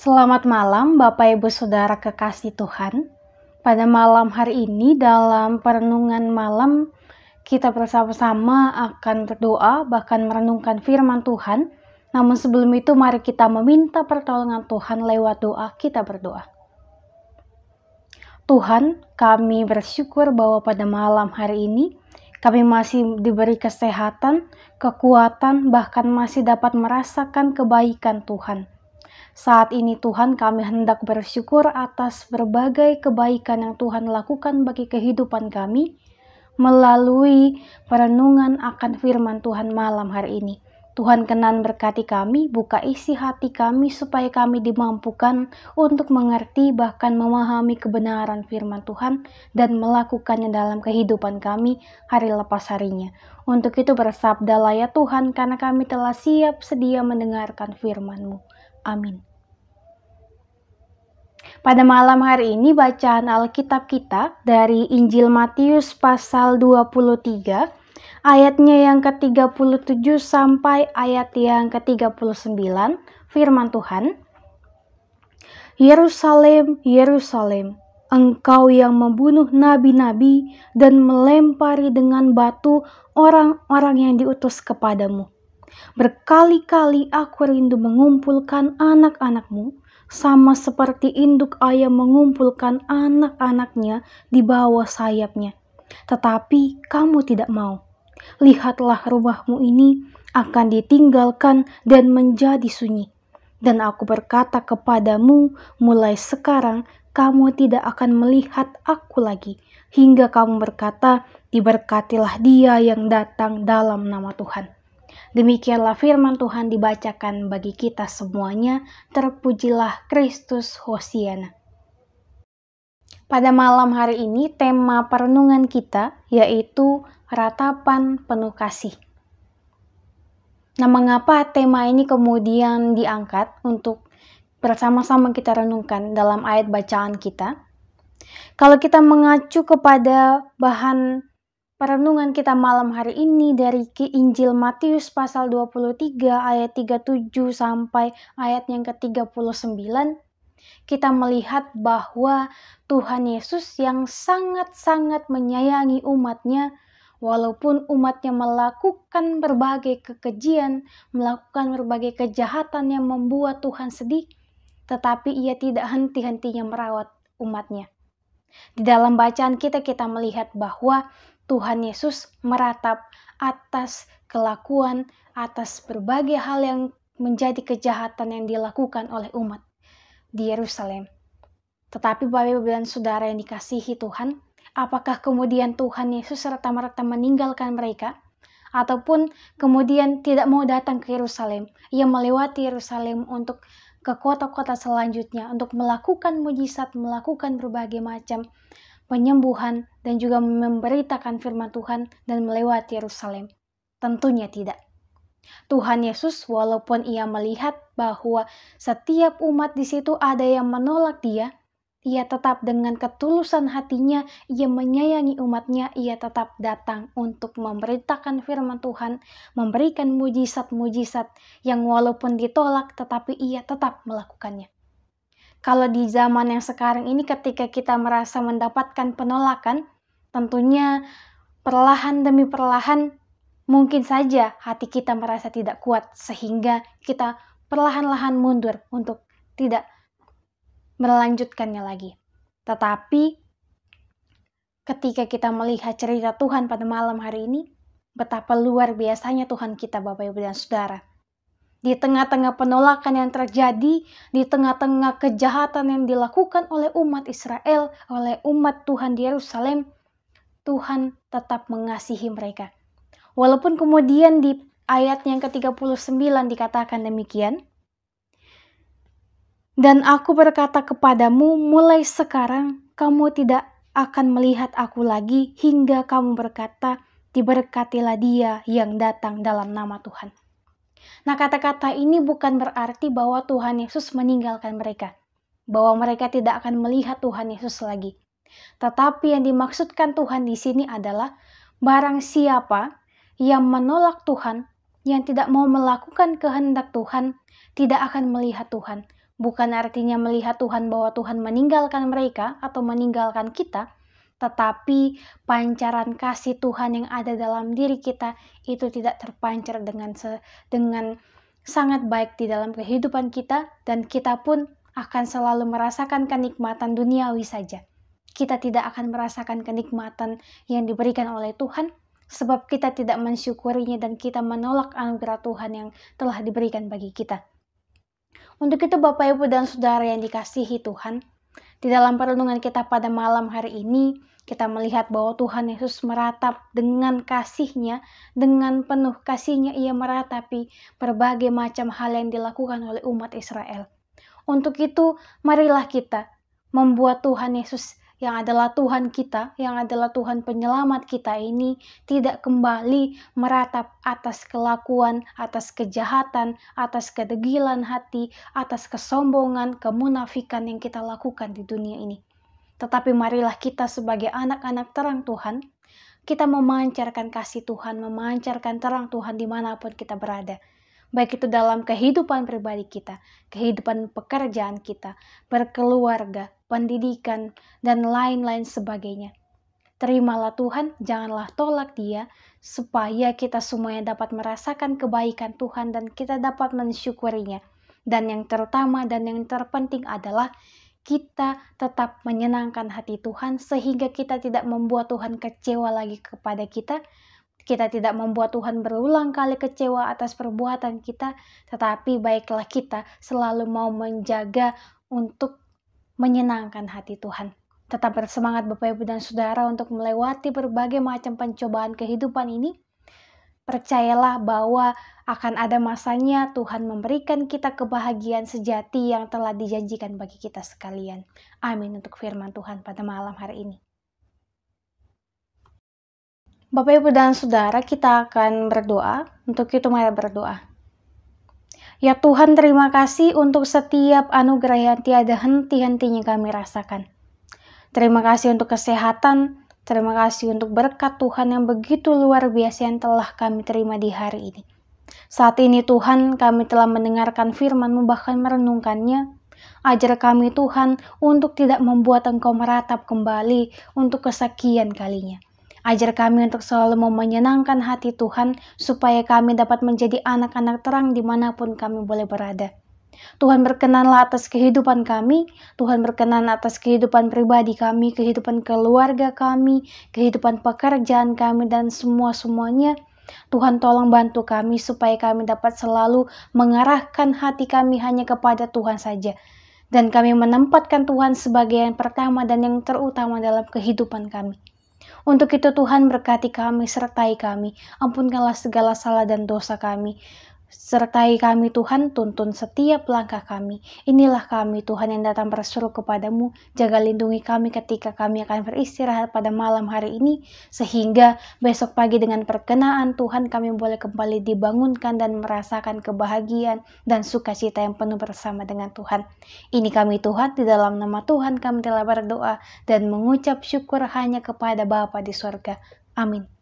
Selamat malam Bapak Ibu Saudara kekasih Tuhan. Pada malam hari ini dalam perenungan malam kita bersama-sama akan berdoa bahkan merenungkan firman Tuhan. Namun sebelum itu mari kita meminta pertolongan Tuhan lewat doa. Kita berdoa. Tuhan, kami bersyukur bahwa pada malam hari ini kami masih diberi kesehatan, kekuatan, bahkan masih dapat merasakan kebaikan Tuhan. Saat ini Tuhan, kami hendak bersyukur atas berbagai kebaikan yang Tuhan lakukan bagi kehidupan kami melalui perenungan akan firman Tuhan malam hari ini. Tuhan kenan berkati kami, buka isi hati kami supaya kami dimampukan untuk mengerti bahkan memahami kebenaran firman Tuhan dan melakukannya dalam kehidupan kami hari lepas harinya. Untuk itu bersabdalah ya Tuhan, karena kami telah siap sedia mendengarkan firman-Mu. Amin. Pada malam hari ini bacaan Alkitab kita dari Injil Matius pasal 23 ayatnya yang ke-37 sampai ayat yang ke-39. Firman Tuhan, Yerusalem, Yerusalem, engkau yang membunuh nabi-nabi dan melempari dengan batu orang-orang yang diutus kepadamu. Berkali-kali aku rindu mengumpulkan anak-anakmu, sama seperti induk ayam mengumpulkan anak-anaknya di bawah sayapnya. Tetapi kamu tidak mau. Lihatlah rumahmu ini akan ditinggalkan dan menjadi sunyi. Dan aku berkata kepadamu, mulai sekarang kamu tidak akan melihat aku lagi, hingga kamu berkata, diberkatilah dia yang datang dalam nama Tuhan. Demikianlah firman Tuhan dibacakan bagi kita semuanya. Terpujilah Kristus, Hosiana. Pada malam hari ini tema perenungan kita yaitu ratapan penuh kasih. Nah, mengapa tema ini kemudian diangkat untuk bersama-sama kita renungkan dalam ayat bacaan kita? Kalau kita mengacu kepada bahan perenungan kita malam hari ini dari Injil Matius pasal 23 ayat 37 sampai ayat yang ke-39, kita melihat bahwa Tuhan Yesus yang sangat-sangat menyayangi umatnya, walaupun umatnya melakukan berbagai kekejian, melakukan berbagai kejahatan yang membuat Tuhan sedih, tetapi ia tidak henti-hentinya merawat umatnya. Di dalam bacaan kita melihat bahwa Tuhan Yesus meratap atas kelakuan, atas berbagai hal yang menjadi kejahatan yang dilakukan oleh umat di Yerusalem. Tetapi Bapak Ibu dan Saudara yang dikasihi Tuhan, apakah kemudian Tuhan Yesus serta-merta meninggalkan mereka? Ataupun kemudian tidak mau datang ke Yerusalem? Ia melewati Yerusalem untuk ke kota-kota selanjutnya, untuk melakukan mujizat, melakukan berbagai macam penyembuhan, dan juga memberitakan firman Tuhan dan melewati Yerusalem? Tentunya tidak. Tuhan Yesus walaupun ia melihat bahwa setiap umat di situ ada yang menolak dia, ia tetap dengan ketulusan hatinya, ia menyayangi umatnya, ia tetap datang untuk memberitakan firman Tuhan, memberikan mujizat-mujizat yang walaupun ditolak tetapi ia tetap melakukannya. Kalau di zaman yang sekarang ini ketika kita merasa mendapatkan penolakan, tentunya perlahan demi perlahan mungkin saja hati kita merasa tidak kuat sehingga kita perlahan-lahan mundur untuk tidak melanjutkannya lagi. Tetapi ketika kita melihat cerita Tuhan pada malam hari ini, betapa luar biasanya Tuhan kita Bapak Ibu dan Saudara. Di tengah-tengah penolakan yang terjadi, di tengah-tengah kejahatan yang dilakukan oleh umat Israel, oleh umat Tuhan di Yerusalem, Tuhan tetap mengasihi mereka. Walaupun kemudian di ayat yang ke-39 dikatakan demikian, dan aku berkata kepadamu, mulai sekarang kamu tidak akan melihat aku lagi, hingga kamu berkata, diberkatilah dia yang datang dalam nama Tuhan. Nah, kata-kata ini bukan berarti bahwa Tuhan Yesus meninggalkan mereka, bahwa mereka tidak akan melihat Tuhan Yesus lagi. Tetapi yang dimaksudkan Tuhan di sini adalah barang siapa yang menolak Tuhan, yang tidak mau melakukan kehendak Tuhan, tidak akan melihat Tuhan. bukan artinya melihat Tuhan bahwa Tuhan meninggalkan mereka atau meninggalkan kita, tetapi pancaran kasih Tuhan yang ada dalam diri kita itu tidak terpancar dengan sangat baik di dalam kehidupan kita, dan kita pun akan selalu merasakan kenikmatan duniawi saja. Kita tidak akan merasakan kenikmatan yang diberikan oleh Tuhan, sebab kita tidak mensyukurinya dan kita menolak anugerah Tuhan yang telah diberikan bagi kita. Untuk itu Bapak, Ibu, dan Saudara yang dikasihi Tuhan, di dalam perenungan kita pada malam hari ini, kita melihat bahwa Tuhan Yesus meratap dengan kasih-Nya, dengan penuh kasih-Nya Ia meratapi berbagai macam hal yang dilakukan oleh umat Israel. Untuk itu, marilah kita membuat Tuhan Yesus yang adalah Tuhan kita, yang adalah Tuhan penyelamat kita ini tidak kembali meratap atas kelakuan, atas kejahatan, atas kedegilan hati, atas kesombongan, kemunafikan yang kita lakukan di dunia ini. Tetapi marilah kita sebagai anak-anak terang Tuhan, kita memancarkan kasih Tuhan, memancarkan terang Tuhan dimanapun kita berada. Baik itu dalam kehidupan pribadi kita, kehidupan pekerjaan kita, berkeluarga, pendidikan, dan lain-lain sebagainya. Terimalah Tuhan, janganlah tolak Dia, supaya kita semuanya dapat merasakan kebaikan Tuhan dan kita dapat mensyukurinya. Dan yang terutama dan yang terpenting adalah kita tetap menyenangkan hati Tuhan, sehingga kita tidak membuat Tuhan kecewa lagi kepada kita. Kita tidak membuat Tuhan berulang kali kecewa atas perbuatan kita, tetapi baiklah kita selalu mau menjaga untuk menyenangkan hati Tuhan. Tetap bersemangat Bapak, Ibu, dan Saudara untuk melewati berbagai macam pencobaan kehidupan ini. Percayalah bahwa akan ada masanya Tuhan memberikan kita kebahagiaan sejati yang telah dijanjikan bagi kita sekalian. Amin untuk firman Tuhan pada malam hari ini. Bapak, Ibu, dan Saudara, kita akan berdoa. Untuk itu mari berdoa. Ya Tuhan, terima kasih untuk setiap anugerah yang tiada henti-hentinya kami rasakan. Terima kasih untuk kesehatan, terima kasih untuk berkat Tuhan yang begitu luar biasa yang telah kami terima di hari ini. Saat ini Tuhan, kami telah mendengarkan firman-Mu, bahkan merenungkannya. Ajar kami Tuhan untuk tidak membuat Engkau meratap kembali untuk kesekian kalinya. Ajar kami untuk selalu mau menyenangkan hati Tuhan, supaya kami dapat menjadi anak-anak terang dimanapun kami boleh berada. Tuhan berkenanlah atas kehidupan kami, Tuhan berkenan atas kehidupan pribadi kami, kehidupan keluarga kami, kehidupan pekerjaan kami, dan semuanya. Tuhan tolong bantu kami supaya kami dapat selalu mengarahkan hati kami hanya kepada Tuhan saja. Dan kami menempatkan Tuhan sebagai yang pertama dan yang terutama dalam kehidupan kami. Untuk itu Tuhan berkati kami, sertai kami, ampunkanlah segala salah dan dosa kami. Sertai kami Tuhan, tuntun setiap langkah kami. Inilah kami Tuhan yang datang berseru kepadamu. Jaga lindungi kami ketika kami akan beristirahat pada malam hari ini, sehingga besok pagi dengan perkenaan Tuhan kami boleh kembali dibangunkan dan merasakan kebahagiaan dan sukacita yang penuh bersama dengan Tuhan. Ini kami Tuhan, di dalam nama Tuhan kami telah berdoa dan mengucap syukur hanya kepada Bapa di surga. Amin.